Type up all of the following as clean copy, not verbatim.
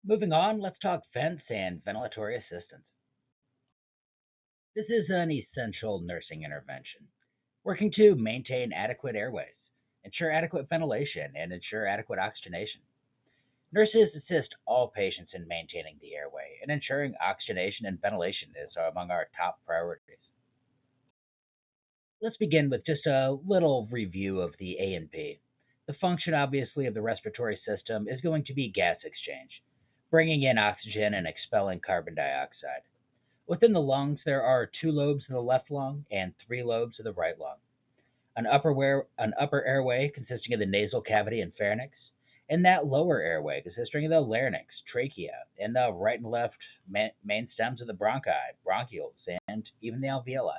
Moving on, let's talk vents and ventilatory assistance. This is an essential nursing intervention, working to maintain adequate airways, ensure adequate ventilation, and ensure adequate oxygenation. Nurses assist all patients in maintaining the airway, and ensuring oxygenation and ventilation is among our top priorities. Let's begin with just a little review of the A and P. The function, obviously, of the respiratory system is going to be gas exchange, bringing in oxygen and expelling carbon dioxide. Within the lungs, there are two lobes of the left lung and three lobes of the right lung. An upper airway consisting of the nasal cavity and pharynx, and that lower airway consisting of the larynx, trachea, and the right and left main stems of the bronchi, bronchioles, and even the alveoli.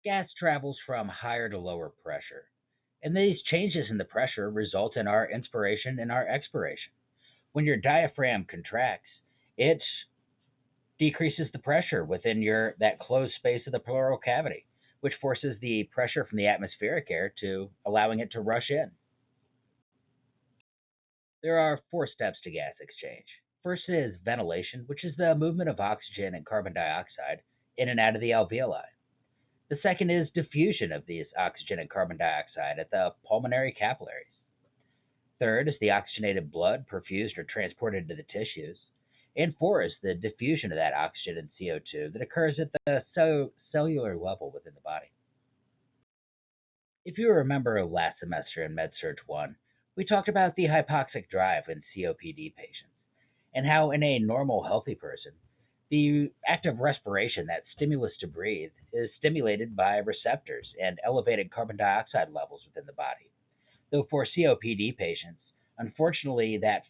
Gas travels from higher to lower pressure, and these changes in the pressure result in our inspiration and our expiration. When your diaphragm contracts, it decreases the pressure within your that closed space of the pleural cavity, which forces the pressure from the atmospheric air to allowing it to rush in. There are four steps to gas exchange. First is ventilation, which is the movement of oxygen and carbon dioxide in and out of the alveoli. The second is diffusion of these oxygen and carbon dioxide at the pulmonary capillaries. Third is the oxygenated blood perfused or transported to the tissues. And four is the diffusion of that oxygen and CO2 that occurs at the cellular level within the body. If you remember last semester in MedSurg 1, we talked about the hypoxic drive in COPD patients and how, in a normal, healthy person, the act of respiration, that stimulus to breathe, is stimulated by receptors and elevated carbon dioxide levels within the body. Though for COPD patients, unfortunately, that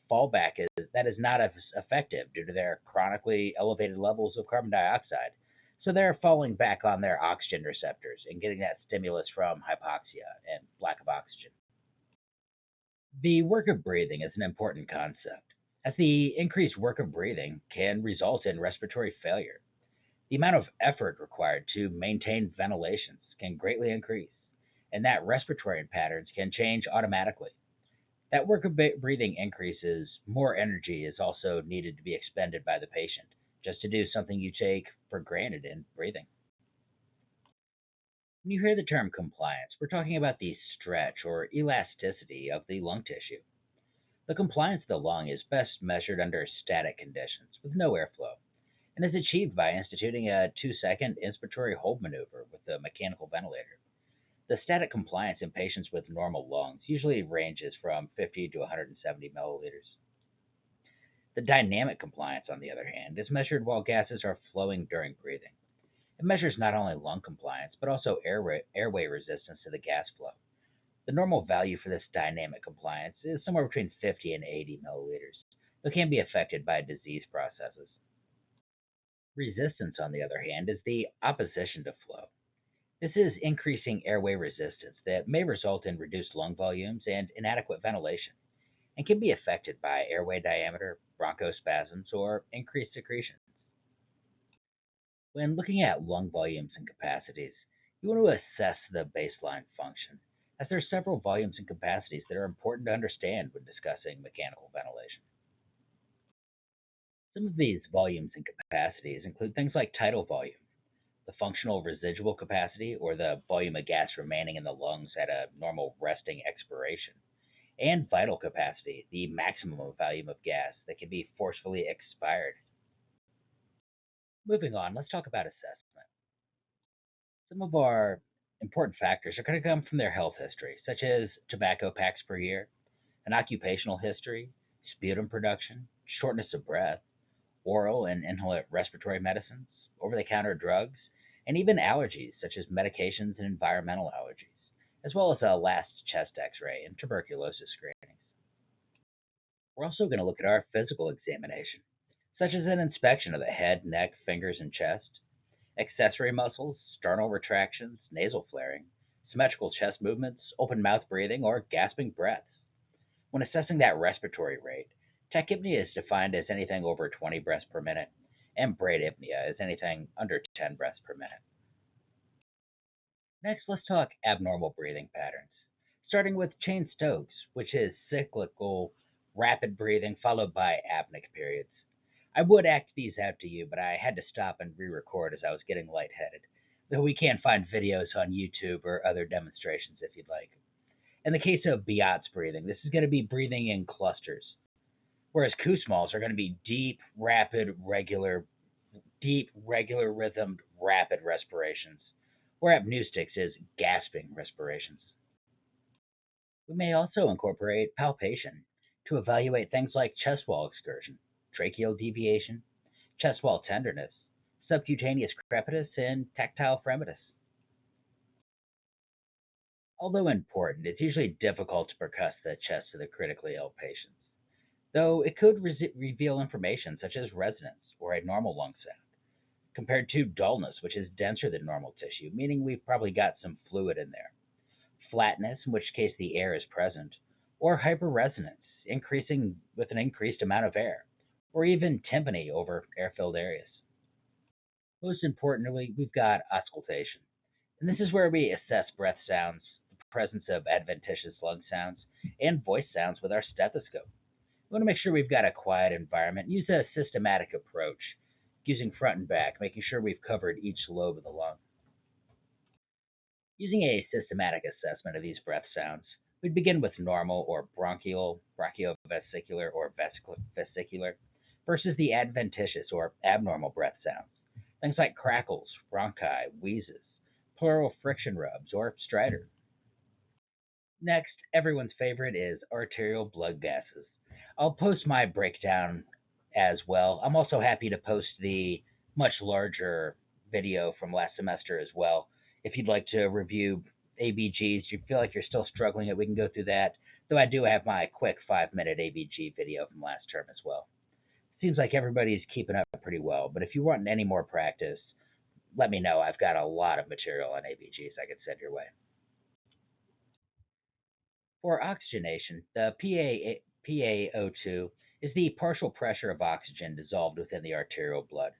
is not as effective due to their chronically elevated levels of carbon dioxide. So they're falling back on their oxygen receptors and getting that stimulus from hypoxia and lack of oxygen. The work of breathing is an important concept, as the increased work of breathing can result in respiratory failure. The amount of effort required to maintain ventilations can greatly increase, and that respiratory patterns can change automatically. That work of breathing increases, more energy is also needed to be expended by the patient just to do something you take for granted in breathing. When you hear the term compliance, we're talking about the stretch or elasticity of the lung tissue. The compliance of the lung is best measured under static conditions with no airflow and is achieved by instituting a 2-second inspiratory hold maneuver with a mechanical ventilator. The static compliance in patients with normal lungs usually ranges from 50 to 170 milliliters. The dynamic compliance, on the other hand, is measured while gases are flowing during breathing. It measures not only lung compliance, but also airway resistance to the gas flow. The normal value for this dynamic compliance is somewhere between 50 and 80 milliliters, though can be affected by disease processes. Resistance, on the other hand, is the opposition to flow. This is increasing airway resistance that may result in reduced lung volumes and inadequate ventilation, and can be affected by airway diameter, bronchospasms, or increased secretions. When looking at lung volumes and capacities, you want to assess the baseline function, as there are several volumes and capacities that are important to understand when discussing mechanical ventilation. Some of these volumes and capacities include things like tidal volume, the functional residual capacity, or the volume of gas remaining in the lungs at a normal resting expiration, and vital capacity, the maximum volume of gas that can be forcefully expired. Moving on, let's talk about assessment. Some of our important factors are going to come from their health history, such as tobacco packs per year, an occupational history, sputum production, shortness of breath, oral and inhalant respiratory medicines, over the counter drugs, and even allergies such as medications and environmental allergies, as well as a last chest x ray and tuberculosis screenings. We're also going to look at our physical examination, such as an inspection of the head, neck, fingers, and chest, accessory muscles, sternal retractions, nasal flaring, symmetrical chest movements, open mouth breathing, or gasping breaths. When assessing that respiratory rate, tachypnea is defined as anything over 20 breaths per minute, and bradypnea is anything under 10 breaths per minute. Next, let's talk abnormal breathing patterns, starting with Cheyne Stokes, which is cyclical rapid breathing followed by apneic periods. I would act these out to you, but I had to stop and re record as I was getting lightheaded. Though we can find videos on YouTube or other demonstrations if you'd like. In the case of Biot's breathing, this is going to be breathing in clusters, whereas Kussmaul's are going to be deep, regular rhythmed, rapid respirations, where apneustics is gasping respirations. We may also incorporate palpation to evaluate things like chest wall excursion, tracheal deviation, chest wall tenderness, subcutaneous crepitus, and tactile fremitus. Although important, it's usually difficult to percuss the chest of the critically ill patients, though it could reveal information such as resonance or a normal lung sound, compared to dullness, which is denser than normal tissue, meaning we've probably got some fluid in there, flatness, in which case the air is present, or hyperresonance, increasing with an increased amount of air, or even tympany over air filled areas. Most importantly, we've got auscultation. And this is where we assess breath sounds, the presence of adventitious lung sounds, and voice sounds with our stethoscope. We want to make sure we've got a quiet environment. Use a systematic approach, using front and back, making sure we've covered each lobe of the lung. Using a systematic assessment of these breath sounds, we'd begin with normal or bronchial, brachiovesicular, or vesicular, versus the adventitious or abnormal breath sounds. Things like crackles, bronchi, wheezes, pleural friction rubs, or stridor. Next, everyone's favorite is arterial blood gases. I'll post my breakdown as well. I'm also happy to post the much larger video from last semester as well. If you'd like to review ABGs, you feel like you're still struggling it, we can go through that. Though I do have my quick 5 minute ABG video from last term as well. Seems like everybody's keeping up pretty well, but if you want any more practice, let me know. I've got a lot of material on ABGs I could send your way. For oxygenation, the PaO2 is the partial pressure of oxygen dissolved within the arterial blood.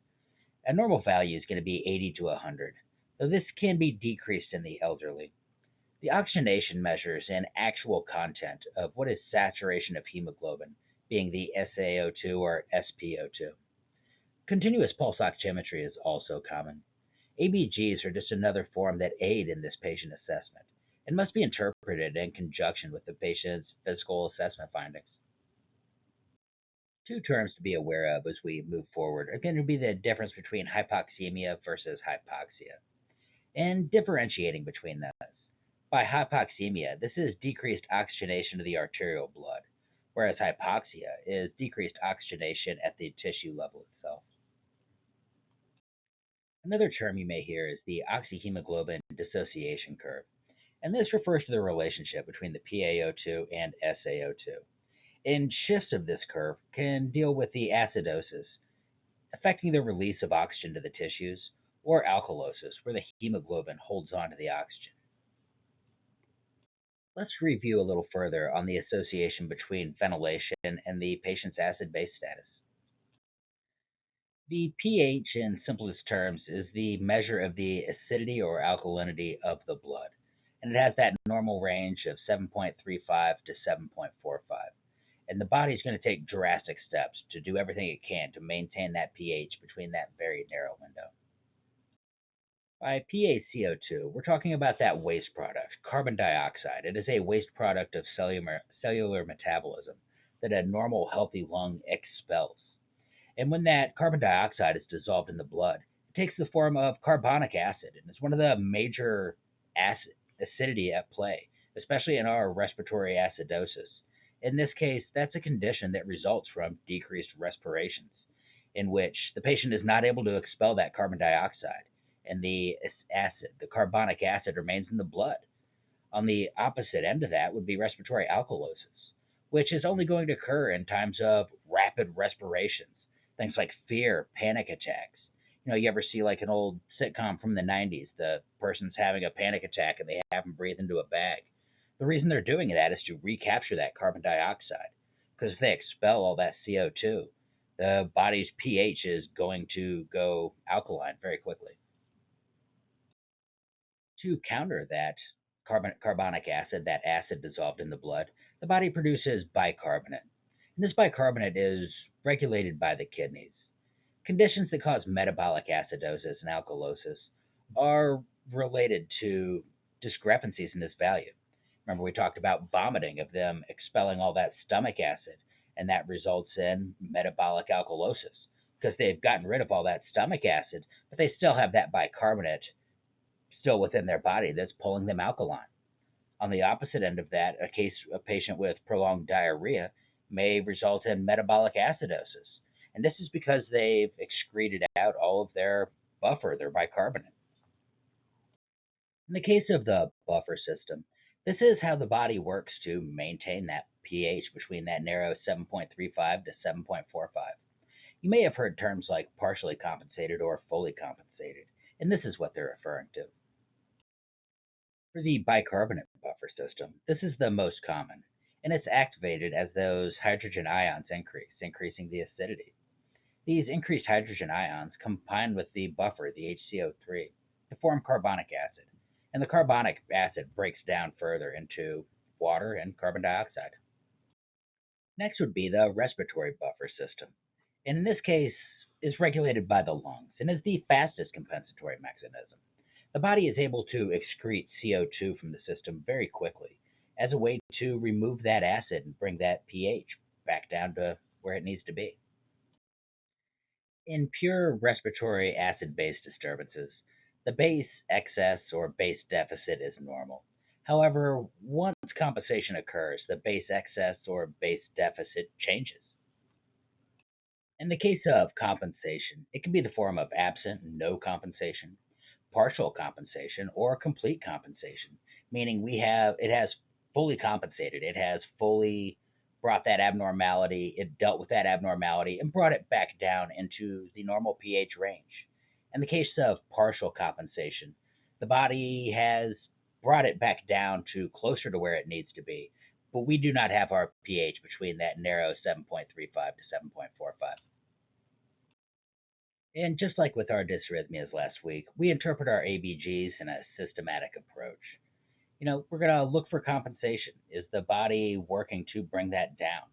A normal value is going to be 80 to 100, though this can be decreased in the elderly. The oxygenation measures an actual content of what is saturation of hemoglobin, being the SaO2 or SpO2. Continuous pulse oximetry is also common. ABGs are just another form that aid in this patient assessment and must be interpreted in conjunction with the patient's physical assessment findings. Two terms to be aware of as we move forward are going to be the difference between hypoxemia versus hypoxia and differentiating between those. By hypoxemia, this is decreased oxygenation of the arterial blood, whereas hypoxia is decreased oxygenation at the tissue level itself. Another term you may hear is the oxyhemoglobin dissociation curve, and this refers to the relationship between the PaO2 and SaO2. And shifts of this curve can deal with the acidosis, affecting the release of oxygen to the tissues, or alkalosis, where the hemoglobin holds on to the oxygen. Let's review a little further on the association between ventilation and the patient's acid base status. The pH, in simplest terms, is the measure of the acidity or alkalinity of the blood, and it has that normal range of 7.35 to 7.45. And the body's going to take drastic steps to do everything it can to maintain that pH between that very narrow window. By PaCO2, we're talking about that waste product, carbon dioxide. It is a waste product of cellular metabolism that a normal, healthy lung expels. And when that carbon dioxide is dissolved in the blood, it takes the form of carbonic acid, and it's one of the major acidity at play, especially in our respiratory acidosis. In this case, that's a condition that results from decreased respirations, in which the patient is not able to expel that carbon dioxide, and the carbonic acid remains in the blood. On the opposite end of that would be respiratory alkalosis, which is only going to occur in times of rapid respirations, things like fear, panic attacks. You ever see like an old sitcom from the 90s? The person's having a panic attack and they have them breathe into a bag. The reason they're doing that is to recapture that carbon dioxide. Because if they expel all that CO2, the body's pH is going to go alkaline very quickly. To counter that carbonic acid, that acid dissolved in the blood, the body produces bicarbonate. And this bicarbonate is regulated by the kidneys. Conditions that cause metabolic acidosis and alkalosis are related to discrepancies in this value. Remember, we talked about vomiting, of them expelling all that stomach acid, and that results in metabolic alkalosis because they've gotten rid of all that stomach acid, but they still have that bicarbonate still within their body that's pulling them alkaline. On the opposite end of that, a patient with prolonged diarrhea may result in metabolic acidosis. And this is because they've excreted out all of their buffer, their bicarbonate. In the case of the buffer system, this is how the body works to maintain that pH between that narrow 7.35 to 7.45. You may have heard terms like partially compensated or fully compensated, and this is what they're referring to. For the bicarbonate buffer system, this is the most common, and it's activated as those hydrogen ions increase, increasing the acidity. These increased hydrogen ions combine with the buffer, the HCO3, to form carbonic acid, and the carbonic acid breaks down further into water and carbon dioxide. Next would be the respiratory buffer system, and in this case is regulated by the lungs and is the fastest compensatory mechanism. The body is able to excrete CO2 from the system very quickly as a way to remove that acid and bring that pH back down to where it needs to be. In pure respiratory acid base disturbances, the base excess or base deficit is normal. However, once compensation occurs, the base excess or base deficit changes. In the case of compensation, it can be the form of absent, no compensation, partial compensation, or complete compensation, meaning we have it has fully compensated. It has fully brought that abnormality, it dealt with that abnormality and brought it back down into the normal pH range. In the case of partial compensation, the body has brought it back down to closer to where it needs to be, but we do not have our pH between that narrow 7.35 to 7.45. And just like with our dysrhythmias last week, we interpret our ABGs in a systematic approach. We're going to look for compensation. Is the body working to bring that down?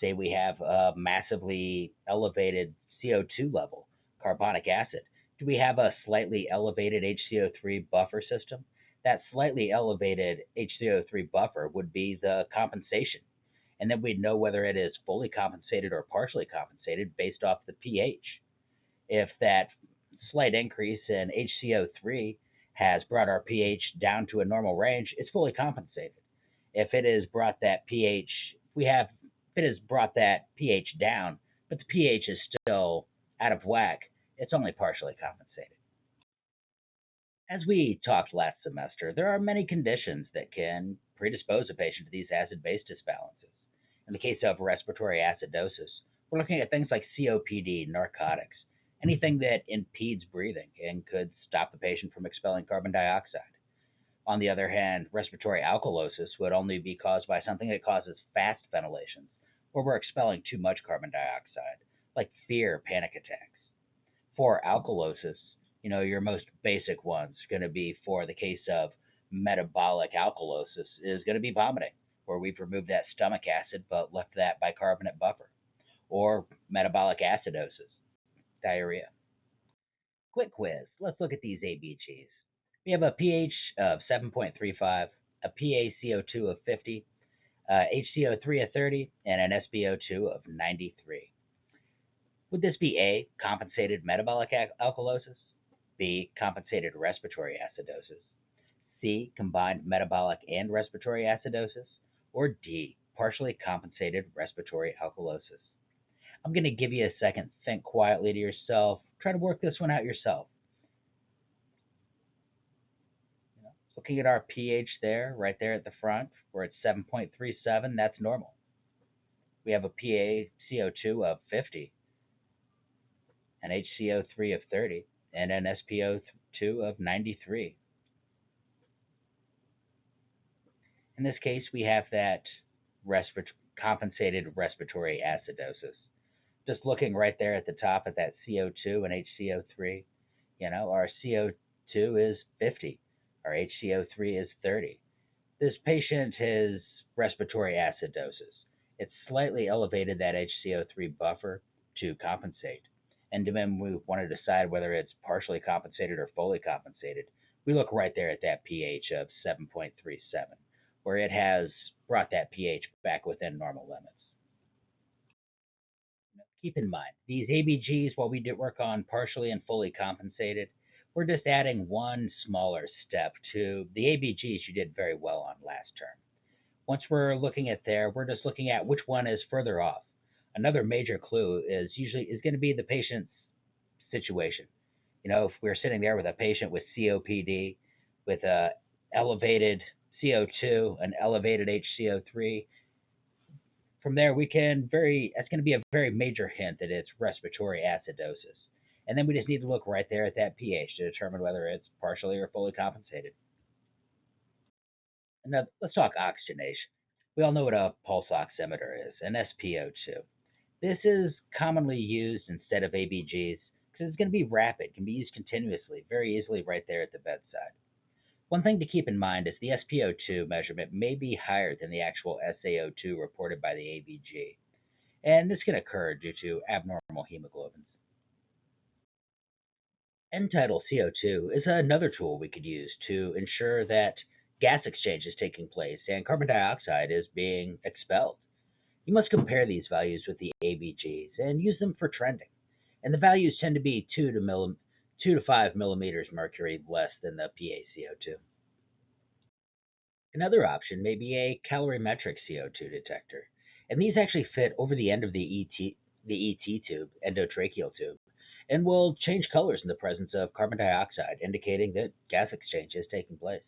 Say we have a massively elevated CO2 level, carbonic acid. Do we have a slightly elevated HCO3 buffer system? That slightly elevated HCO3 buffer would be the compensation. And then we'd know whether it is fully compensated or partially compensated based off the pH. If that slight increase in HCO3 has brought our pH down to a normal range, it's fully compensated. If it has brought that pH, we have if it has brought that pH down, but the pH is still out of whack, it's only partially compensated. As we talked last semester, there are many conditions that can predispose a patient to these acid base disbalances. In the case of respiratory acidosis, we're looking at things like COPD, narcotics, anything that impedes breathing and could stop the patient from expelling carbon dioxide. On the other hand, respiratory alkalosis would only be caused by something that causes fast ventilations, where we're expelling too much carbon dioxide, like fear, panic attacks. For alkalosis, your most basic one's going to be for the case of metabolic alkalosis is going to be vomiting, where we've removed that stomach acid but left that bicarbonate buffer, or metabolic acidosis, diarrhea. Quick quiz. Let's look at these ABGs. We have a pH of 7.35, a PaCO2 of 50, HCO3 of 30, and an SpO2 of 93. Would this be A, compensated metabolic alkalosis, B, compensated respiratory acidosis, C, combined metabolic and respiratory acidosis, or D, partially compensated respiratory alkalosis? I'm going to give you a second. Think quietly to yourself. Try to work this one out yourself. Looking at our pH there, right there at the front, where it's 7.37, that's normal. We have a PaCO2 of 50, an HCO3 of 30, and an SpO2 of 93. In this case, we have that compensated respiratory acidosis. Just looking right there at the top at that CO2 and HCO3, our CO2 is 50, our HCO3 is 30. This patient has respiratory acidosis, It slightly elevated that HCO3 buffer to compensate. And then we want to decide whether it's partially compensated or fully compensated. We look right there at that pH of 7.37, where it has brought that pH back within normal limits. Keep in mind, these ABGs, while we did work on partially and fully compensated, we're just adding one smaller step to the ABGs you did very well on last term. Once we're looking at there, we're just looking at which one is further off. Another major clue is going to be the patient's situation. If we're sitting there with a patient with COPD, with a elevated CO2, an elevated HCO3, from there we can very that's going to be a very major hint that it's respiratory acidosis. And then we just need to look right there at that pH to determine whether it's partially or fully compensated. And now let's talk oxygenation. We all know what a pulse oximeter is, an SpO2. This is commonly used instead of ABGs because it's going to be rapid, can be used continuously, very easily right there at the bedside. One thing to keep in mind is the SpO2 measurement may be higher than the actual SaO2 reported by the ABG, and this can occur due to abnormal hemoglobins. End tidal CO2 is another tool we could use to ensure that gas exchange is taking place and carbon dioxide is being expelled. You must compare these values with the ABGs and use them for trending. And the values tend to be 2 to 5 millimeters mercury less than the PaCO2. Another option may be a calorimetric CO2 detector, and these actually fit over the end of the ET tube, endotracheal tube, and will change colors in the presence of carbon dioxide, indicating that gas exchange is taking place.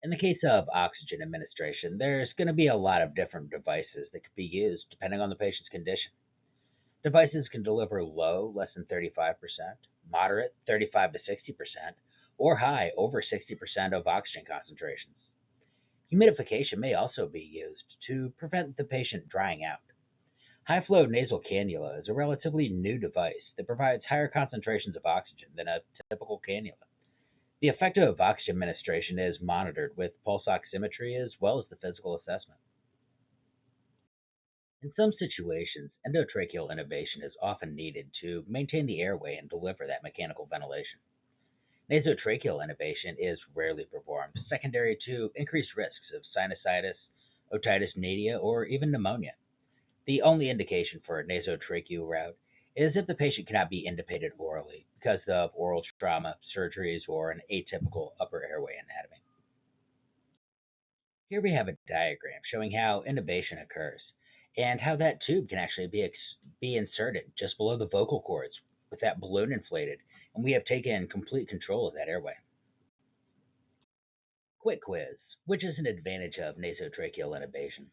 In the case of oxygen administration, there's going to be a lot of different devices that could be used depending on the patient's condition. Devices can deliver low, less than 35%, moderate, 35 to 60%, or high, over 60% of oxygen concentrations. Humidification may also be used to prevent the patient drying out. High flow nasal cannula is a relatively new device that provides higher concentrations of oxygen than a typical cannula. The effect of oxygen administration is monitored with pulse oximetry as well as the physical assessment. In some situations, endotracheal intubation is often needed to maintain the airway and deliver that mechanical ventilation. Nasotracheal intubation is rarely performed, secondary to increased risks of sinusitis, otitis media, or even pneumonia. The only indication for a nasotracheal route is if the patient cannot be intubated orally because of oral trauma, surgeries, or an atypical upper airway anatomy. Here we have a diagram showing how intubation occurs and how that tube can actually be inserted just below the vocal cords with that balloon inflated, and we have taken complete control of that airway. Quick quiz. Which is an advantage of nasotracheal intubation?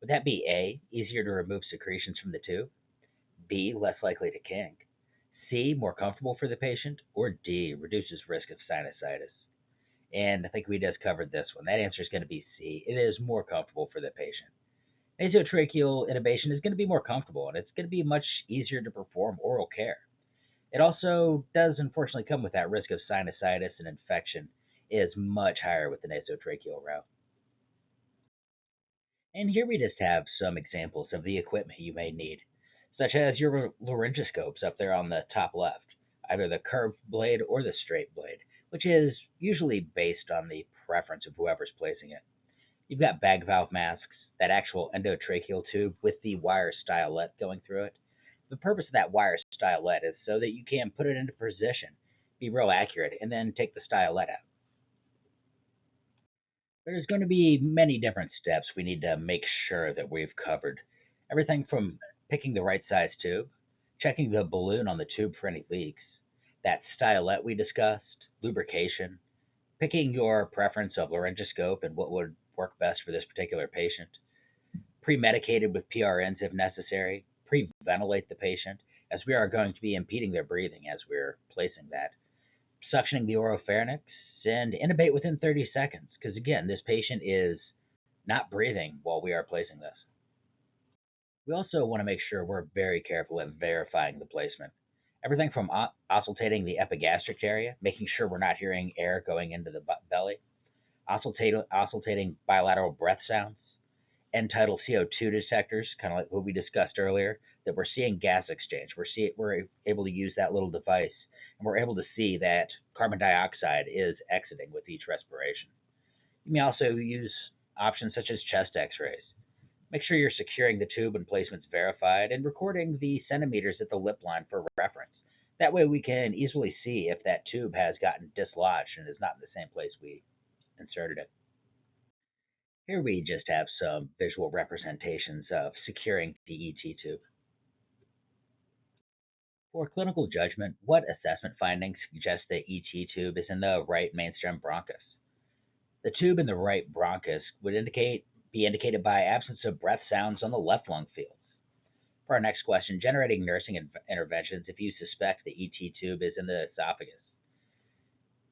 Would that be A, easier to remove secretions from the tube? B, less likely to kink? C, more comfortable for the patient? Or D, reduces risk of sinusitis? And I think we just covered this one. That answer is going to be C. It is more comfortable for the patient. Nasotracheal intubation is going to be more comfortable and it's going to be much easier to perform oral care. It also does unfortunately come with that risk of sinusitis and infection is much higher with the nasotracheal route. And here we just have some examples of the equipment you may need, such as your laryngoscopes up there on the top left, either the curved blade or the straight blade, which is usually based on the preference of whoever's placing it. You've got bag valve masks, that actual endotracheal tube with the wire stylet going through it. The purpose of that wire stylet is so that you can put it into position, be real accurate, and then take the stylet out. There's going to be many different steps we need to make sure that we've covered. Everything from picking the right size tube, checking the balloon on the tube for any leaks, that stylet we discussed, lubrication, picking your preference of laryngoscope and what would work best for this particular patient, pre-medicated with PRNs if necessary, pre-ventilate the patient, as we are going to be impeding their breathing as we're placing that, suctioning the oropharynx, and intubate within 30 seconds, because again, this patient is not breathing while we are placing this. We also want to make sure we're very careful at verifying the placement. Everything from auscultating the epigastric area, making sure we're not hearing air going into the belly, auscultating bilateral breath sounds, end tidal CO2 detectors, kind of like what we discussed earlier, that we're seeing gas exchange. We're able to use that little device, and we're able to see that carbon dioxide is exiting with each respiration. You may also use options such as chest X-rays. Make sure you're securing the tube and placement's verified and recording the centimeters at the lip line for reference. That way we can easily see if that tube has gotten dislodged and is not in the same place we inserted it. Here we just have some visual representations of securing the ET tube. For clinical judgment, what assessment findings suggest the ET tube is in the right mainstem bronchus? The tube in the right bronchus would be indicated by absence of breath sounds on the left lung fields. For our next question, generating nursing interventions if you suspect the ET tube is in the esophagus.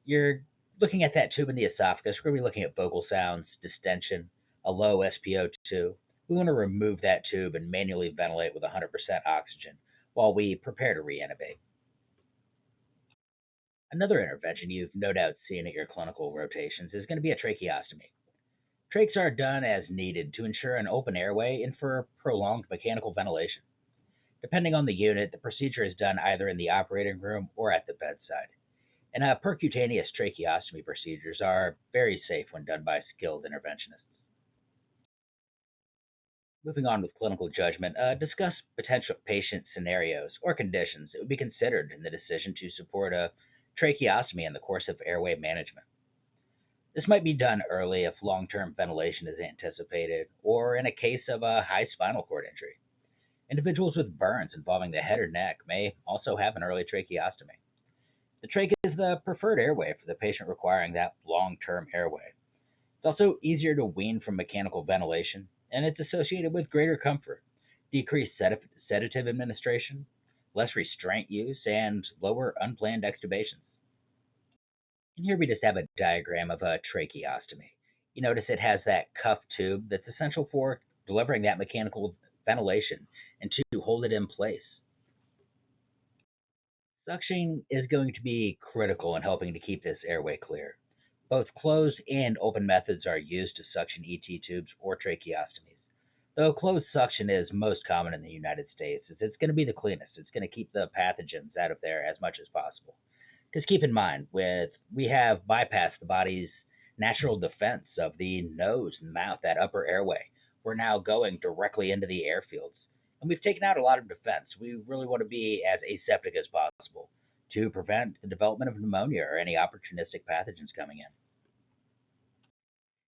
You're looking at that tube in the esophagus. We're going to be looking at vocal sounds, distension, a low SpO2. We want to remove that tube and manually ventilate with 100% oxygen while we prepare to reanimate. Another intervention you've no doubt seen at your clinical rotations is going to be a tracheostomy. Trachs are done as needed to ensure an open airway and for prolonged mechanical ventilation. Depending on the unit, the procedure is done either in the operating room or at the bedside. And percutaneous tracheostomy procedures are very safe when done by skilled interventionists. Moving on with clinical judgment, discuss potential patient scenarios or conditions that would be considered in the decision to support a tracheostomy in the course of airway management. This might be done early if long term ventilation is anticipated, or in a case of a high spinal cord injury. Individuals with burns involving the head or neck may also have an early tracheostomy. The trach is the preferred airway for the patient requiring that long term airway. It's also easier to wean from mechanical ventilation, and it's associated with greater comfort, decreased sedative administration, less restraint use, and lower unplanned extubations. And here we just have a diagram of a tracheostomy. You notice it has that cuff tube that's essential for delivering that mechanical ventilation and to hold it in place. Suction is going to be critical in helping to keep this airway clear. Both closed and open methods are used to suction ET tubes or tracheostomies. Though closed suction is most common in the United States, as it's going to be the cleanest. It's going to keep the pathogens out of there as much as possible. Because keep in mind, with we have bypassed the body's natural defense of the nose and mouth, that upper airway. We're now going directly into the airfields, and we've taken out a lot of defense. We really want to be as aseptic as possible to prevent the development of pneumonia or any opportunistic pathogens coming in.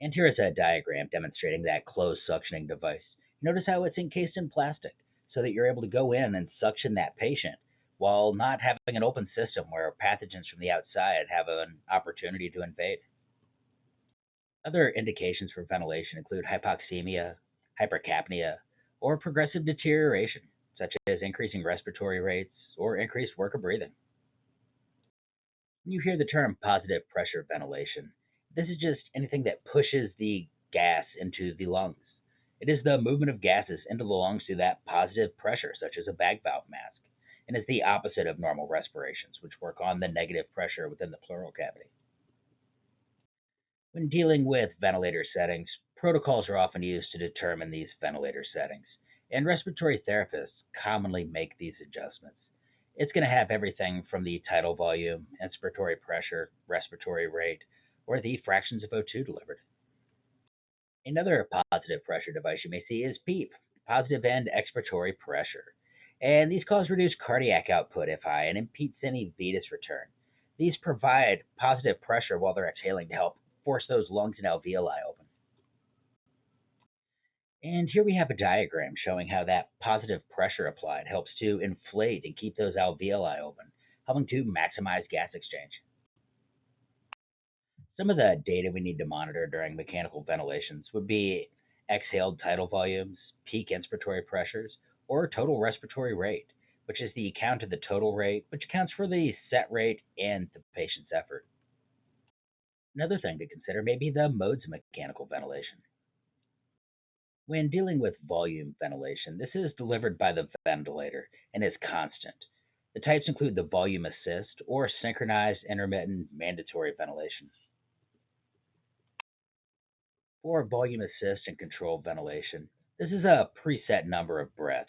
And here is a diagram demonstrating that closed suctioning device. Notice how it's encased in plastic so that you're able to go in and suction that patient while not having an open system where pathogens from the outside have an opportunity to invade. Other indications for ventilation include hypoxemia, hypercapnia, or progressive deterioration, such as increasing respiratory rates or increased work of breathing. When you hear the term positive pressure ventilation, this is just anything that pushes the gas into the lungs. It is the movement of gases into the lungs through that positive pressure, such as a bag valve mask, and is the opposite of normal respirations, which work on the negative pressure within the pleural cavity. When dealing with ventilator settings, protocols are often used to determine these ventilator settings, and respiratory therapists commonly make these adjustments. It's going to have everything from the tidal volume, inspiratory pressure, respiratory rate, or the fractions of O2 delivered. Another positive pressure device you may see is PEEP, positive end expiratory pressure. And these cause reduced cardiac output if high and impedes any venous return. These provide positive pressure while they're exhaling to help force those lungs and alveoli open. And here we have a diagram showing how that positive pressure applied helps to inflate and keep those alveoli open, helping to maximize gas exchange. Some of the data we need to monitor during mechanical ventilations would be exhaled tidal volumes, peak inspiratory pressures, or total respiratory rate, which is the count of the total rate, which accounts for the set rate and the patient's effort. Another thing to consider may be the modes of mechanical ventilation. When dealing with volume ventilation, this is delivered by the ventilator and is constant. The types include the volume assist or synchronized intermittent mandatory ventilation. For volume assist and controlled ventilation, this is a preset number of breaths.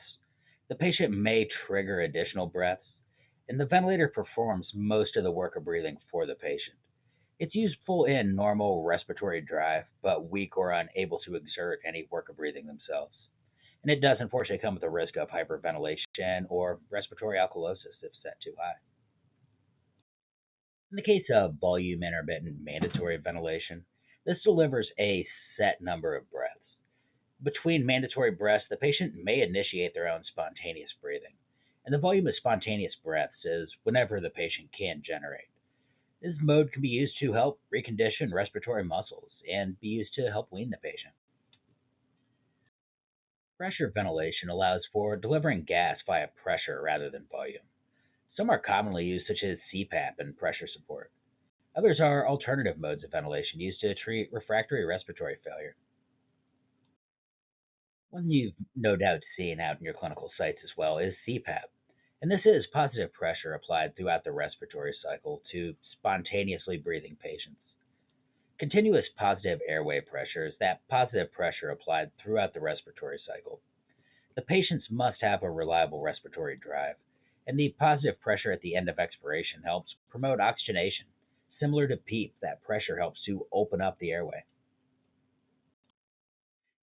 The patient may trigger additional breaths, and the ventilator performs most of the work of breathing for the patient. It's useful in normal respiratory drive, but weak or unable to exert any work of breathing themselves. And it does unfortunately come with a risk of hyperventilation or respiratory alkalosis if set too high. In the case of volume intermittent mandatory ventilation, this delivers a set number of breaths. Between mandatory breaths, the patient may initiate their own spontaneous breathing, and the volume of spontaneous breaths is whenever the patient can generate. This mode can be used to help recondition respiratory muscles and be used to help wean the patient. Pressure ventilation allows for delivering gas via pressure rather than volume. Some are commonly used, such as CPAP and pressure support. Others are alternative modes of ventilation used to treat refractory respiratory failure. One you've no doubt seen out in your clinical sites as well is CPAP. And this is positive pressure applied throughout the respiratory cycle to spontaneously breathing patients. Continuous positive airway pressure is that positive pressure applied throughout the respiratory cycle. The patients must have a reliable respiratory drive, and the positive pressure at the end of expiration helps promote oxygenation. Similar to PEEP, that pressure helps to open up the airway.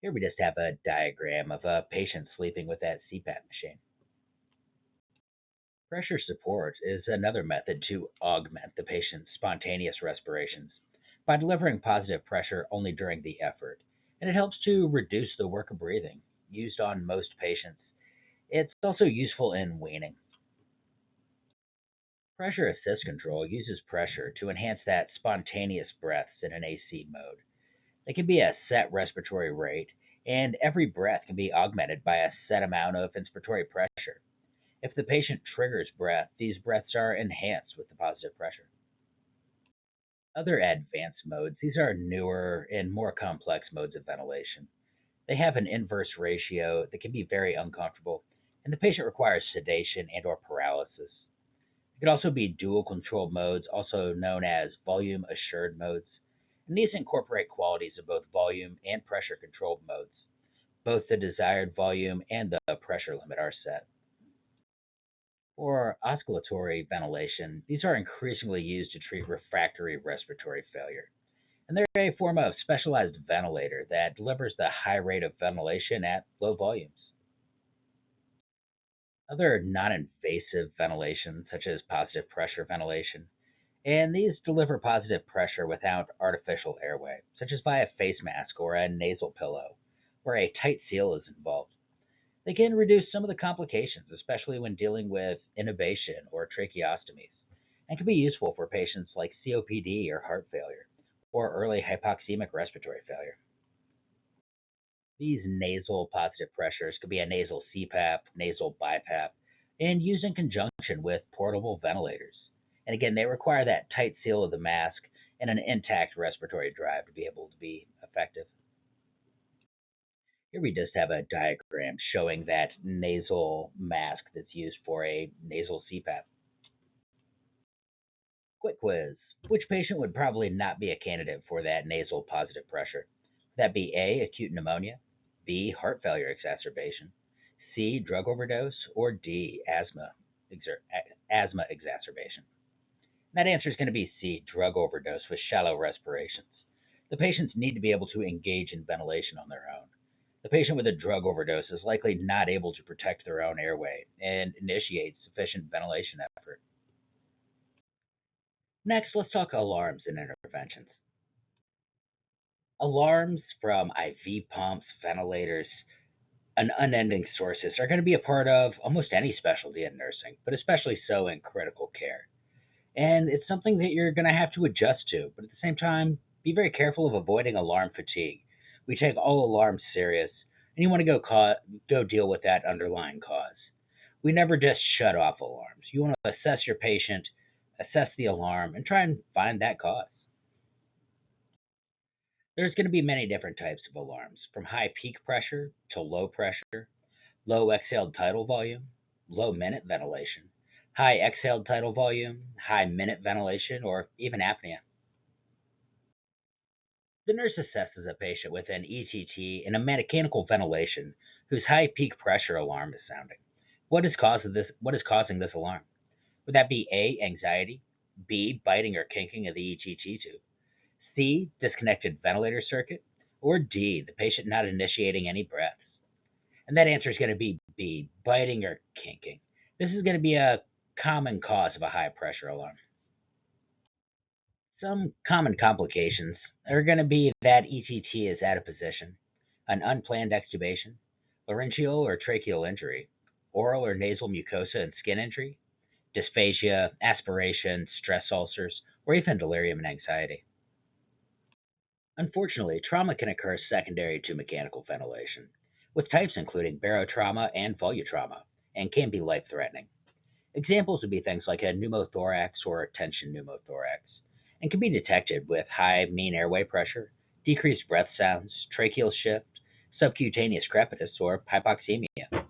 Here we just have a diagram of a patient sleeping with that CPAP machine. Pressure support is another method to augment the patient's spontaneous respirations by delivering positive pressure only during the effort, and it helps to reduce the work of breathing used on most patients. It's also useful in weaning. Pressure assist control uses pressure to enhance that spontaneous breaths in an AC mode. It can be a set respiratory rate, and every breath can be augmented by a set amount of inspiratory pressure. If the patient triggers breath, these breaths are enhanced with the positive pressure. Other advanced modes, these are newer and more complex modes of ventilation. They have an inverse ratio that can be very uncomfortable, and the patient requires sedation and or paralysis. It could also be dual control modes, also known as volume assured modes. And these incorporate qualities of both volume and pressure controlled modes. Both the desired volume and the pressure limit are set. For oscillatory ventilation, these are increasingly used to treat refractory respiratory failure. And they're a form of specialized ventilator that delivers the high rate of ventilation at low volumes. Other non invasive ventilation, such as positive pressure ventilation, and these deliver positive pressure without artificial airway, such as via face mask or a nasal pillow, where a tight seal is involved. They can reduce some of the complications, especially when dealing with intubation or tracheostomies, and can be useful for patients like COPD or heart failure, or early hypoxemic respiratory failure. These nasal positive pressures could be a nasal CPAP, nasal BiPAP, and used in conjunction with portable ventilators. And again, they require that tight seal of the mask and an intact respiratory drive to be able to be effective. Here we just have a diagram showing that nasal mask that's used for a nasal CPAP. Quick quiz. Which patient would probably not be a candidate for that nasal positive pressure? Would that be A, acute pneumonia, B, heart failure exacerbation, C, drug overdose, or D, asthma exacerbation? That answer is going to be C, drug overdose with shallow respirations. The patients need to be able to engage in ventilation on their own. The patient with a drug overdose is likely not able to protect their own airway and initiate sufficient ventilation effort. Next, let's talk alarms and interventions. Alarms from IV pumps, ventilators, and unending sources are going to be a part of almost any specialty in nursing, but especially so in critical care. And it's something that you're going to have to adjust to, but at the same time, be very careful of avoiding alarm fatigue. We take all alarms serious, and you want to go deal with that underlying cause. We never just shut off alarms. You want to assess your patient, assess the alarm, and try and find that cause. There's going to be many different types of alarms, from high peak pressure to low pressure, low exhaled tidal volume, low minute ventilation, high exhaled tidal volume, high minute ventilation, or even apnea. The nurse assesses a patient with an ECT and a mechanical ventilation whose high peak pressure alarm is sounding. What is causing this alarm? Would that be A, anxiety, B, biting or kinking of the ECT tube, C, disconnected ventilator circuit, or D, the patient not initiating any breaths? And that answer is going to be B, biting or kinking. This is going to be a common cause of a high pressure alarm. Some common complications are going to be that ECT is out of position, an unplanned extubation, laryngeal or tracheal injury, oral or nasal mucosa and skin injury, dysphagia, aspiration, stress ulcers, or even delirium and anxiety. Unfortunately, trauma can occur secondary to mechanical ventilation, with types including barotrauma and volutrauma, and can be life threatening. Examples would be things like a pneumothorax or a tension pneumothorax, and can be detected with high mean airway pressure, decreased breath sounds, tracheal shift, subcutaneous crepitus, or hypoxemia.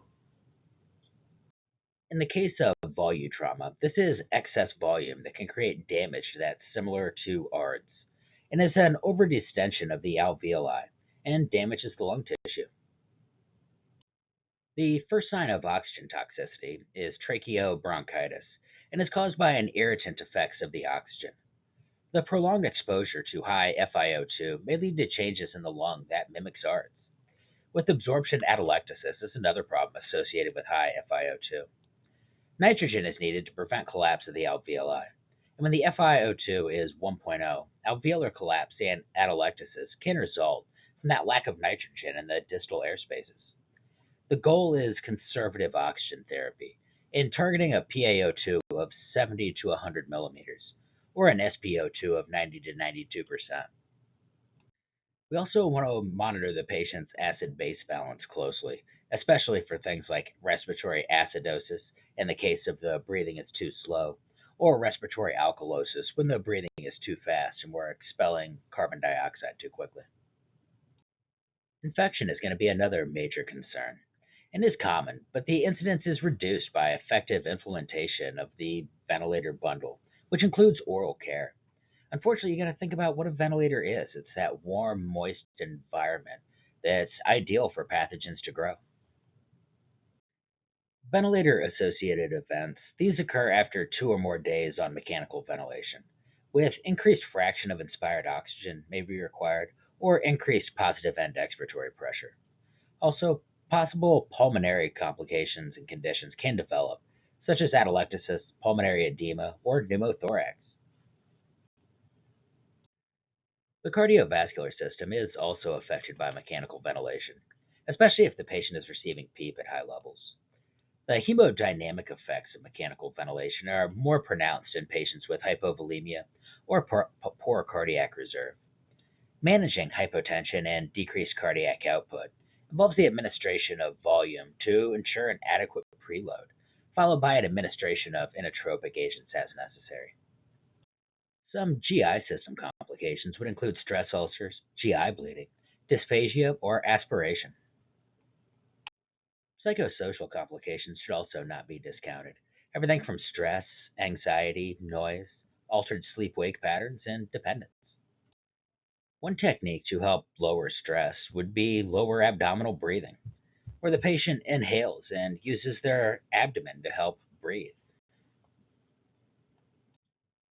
In the case of volutrauma, this is excess volume that can create damage that's similar to ARDS, and is an overdistension of the alveoli and damages the lung tissue. The first sign of oxygen toxicity is tracheobronchitis and is caused by an irritant effects of the oxygen. The prolonged exposure to high FiO2 may lead to changes in the lung that mimics ARDS. With absorption atelectasis is another problem associated with high FiO2. Nitrogen is needed to prevent collapse of the alveoli. And when the FiO2 is 1.0, alveolar collapse and atelectasis can result from that lack of nitrogen in the distal air spaces. The goal is conservative oxygen therapy in targeting a PaO2 of 70 to 100 millimeters or an SpO2 of 90 to 92%. We also want to monitor the patient's acid base balance closely, especially for things like respiratory acidosis in the case of the breathing is too slow, or respiratory alkalosis when the breathing is too fast and we're expelling carbon dioxide too quickly. Infection is going to be another major concern and is common, but the incidence is reduced by effective implementation of the ventilator bundle, which includes oral care. Unfortunately, you got to think about what a ventilator is. It's that warm, moist environment that's ideal for pathogens to grow. Ventilator associated events, these occur after 2 or more days on mechanical ventilation, with increased fraction of inspired oxygen may be required or increased positive end expiratory pressure. Also, possible pulmonary complications and conditions can develop, such as atelectasis, pulmonary edema, or pneumothorax. The cardiovascular system is also affected by mechanical ventilation, especially if the patient is receiving PEEP at high levels. The hemodynamic effects of mechanical ventilation are more pronounced in patients with hypovolemia or poor cardiac reserve. Managing hypotension and decreased cardiac output involves the administration of volume to ensure an adequate preload, followed by an administration of inotropic agents as necessary. Some GI system complications would include stress ulcers, GI bleeding, dysphagia, or aspiration. Psychosocial complications should also not be discounted. Everything from stress, anxiety, noise, altered sleep wake patterns, and dependence. One technique to help lower stress would be lower abdominal breathing, where the patient inhales and uses their abdomen to help breathe.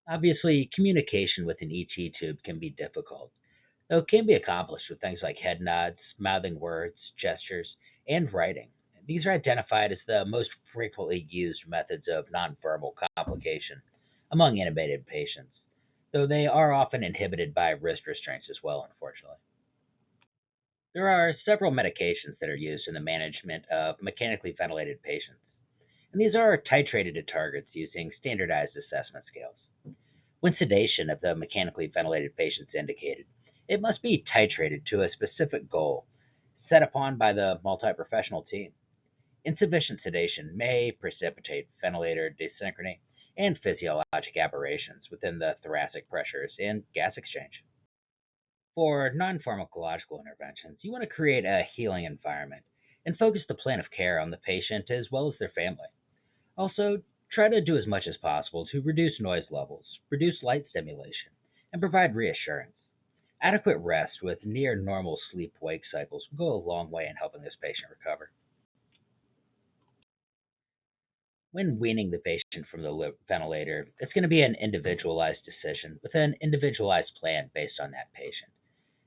Obviously, communication with an ET tube can be difficult, though it can be accomplished with things like head nods, mouthing words, gestures, and writing. These are identified as the most frequently used methods of nonverbal communication among intubated patients, though they are often inhibited by wrist restraints as well, unfortunately. There are several medications that are used in the management of mechanically ventilated patients, and these are titrated to targets using standardized assessment scales. When sedation of the mechanically ventilated patient is indicated, it must be titrated to a specific goal set upon by the multi-professional team. Insufficient sedation may precipitate ventilator desynchrony and physiologic aberrations within the thoracic pressures and gas exchange. For non pharmacological interventions, you want to create a healing environment and focus the plan of care on the patient as well as their family. Also, try to do as much as possible to reduce noise levels, reduce light stimulation, and provide reassurance. Adequate rest with near normal sleep wake cycles will go a long way in helping this patient recover. When weaning the patient from the ventilator, it's going to be an individualized decision with an individualized plan based on that patient.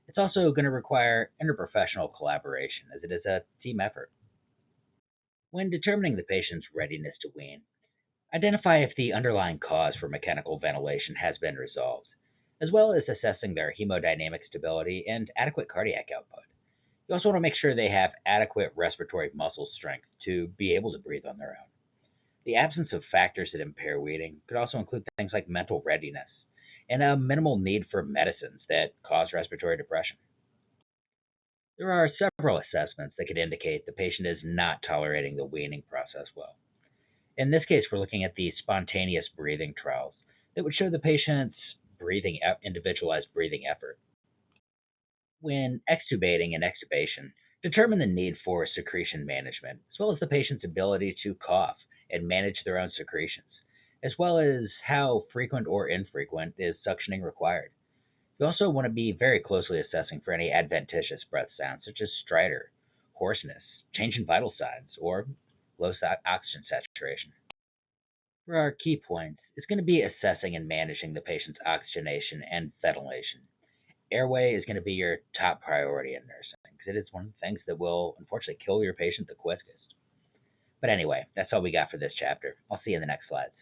It's also going to require interprofessional collaboration as it is a team effort. When determining the patient's readiness to wean, identify if the underlying cause for mechanical ventilation has been resolved, as well as assessing their hemodynamic stability and adequate cardiac output. You also want to make sure they have adequate respiratory muscle strength to be able to breathe on their own. The absence of factors that impair weaning could also include things like mental readiness and a minimal need for medicines that cause respiratory depression. There are several assessments that could indicate the patient is not tolerating the weaning process well. In this case, we're looking at the spontaneous breathing trials that would show the patient's individualized breathing effort. When extubating and extubation, determine the need for secretion management, as well as the patient's ability to cough and manage their own secretions, as well as how frequent or infrequent is suctioning required. You also want to be very closely assessing for any adventitious breath sounds, such as stridor, hoarseness, change in vital signs, or low oxygen saturation. For our key points, it's going to be assessing and managing the patient's oxygenation and ventilation. Airway is going to be your top priority in nursing because it is one of the things that will unfortunately kill your patient the quickest. But anyway, that's all we got for this chapter. I'll see you in the next slides.